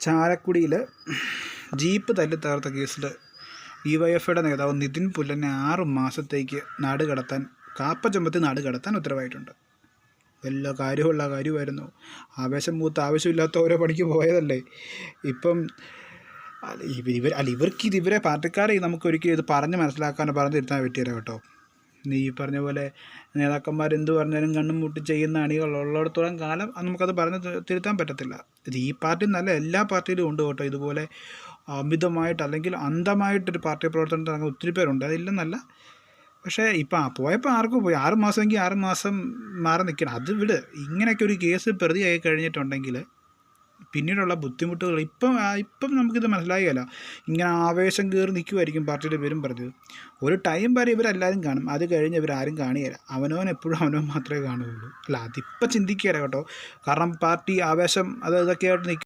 ചാലക്കുടിയിൽ ജീപ്പ് തല്ലി തകർത്ത കേസിൽ ഡിവൈഎഫ്ഐയുടെ നേതാവ് നിതിൻ പുല്ലനെ 6 മാസത്തേക്ക് കാപ്പ ചുമത്തി നാട് കടത്താൻ ഉത്തരവായിട്ടുണ്ട്. വല്ല കാര്യമുള്ള കാര്യമായിരുന്നു. ആവേശം മൂത്ത് ആവശ്യമില്ലാത്ത ഓരോ പണിക്ക് പോയതല്ലേ. ഇപ്പം ഇവരെ പാർട്ടിക്കാരെ നമുക്കൊരിക്കലും ഇത് പറഞ്ഞ് മനസ്സിലാക്കാനോ പറഞ്ഞു തിരുത്താൻ പറ്റിയല്ലോ കേട്ടോ. നീ പറഞ്ഞ പോലെ നേതാക്കന്മാരെന്ത് പറഞ്ഞാലും കണ്ണും മുട്ടി ചെയ്യുന്ന അണികളുള്ളിടത്തോളം കാലം നമുക്കത് പറഞ്ഞ് തിരുത്താൻ പറ്റത്തില്ല. ഇത് ഈ പാർട്ടി എന്നല്ല, എല്ലാ പാർട്ടിയിലും ഉണ്ട് കേട്ടോ. ഇതുപോലെ അമിതമായിട്ട് അല്ലെങ്കിൽ അന്ധമായിട്ടൊരു പാർട്ടി പ്രവർത്തനത്തിൽ അങ്ങനെ ഒത്തിരി പേരുണ്ട്, അതില്ലെന്നല്ല. പക്ഷേ ഇപ്പം പോയപ്പോൾ ആർക്കും പോയി 6 മാസമെങ്കിൽ 6 മാസം മാറി നിൽക്കണം. അത് വിട്. ഇങ്ങനെയൊക്കെ ഒരു കേസ് പ്രതിയായി കഴിഞ്ഞിട്ടുണ്ടെങ്കിൽ പിന്നീടുള്ള ബുദ്ധിമുട്ടുകൾ ഇപ്പം നമുക്കിത് മനസ്സിലാകില്ല. ഇങ്ങനെ ആവേശം കയറി നിൽക്കുമായിരിക്കും പാർട്ടിയുടെ പേരും പറഞ്ഞത്. ഒരു ടൈം വരെ ഇവരെല്ലാവരും കാണും, അത് കഴിഞ്ഞ് ഇവരാരും കാണുകയില്ല. അവനവൻ എപ്പോഴും അവനവൻ മാത്രമേ കാണുകയുള്ളൂ. അല്ല, അതിപ്പം ചിന്തിക്കുകയില്ല കേട്ടോ. കാരണം പാർട്ടി ആവേശം ഇതൊക്കെയായിട്ട് നിൽക്കും.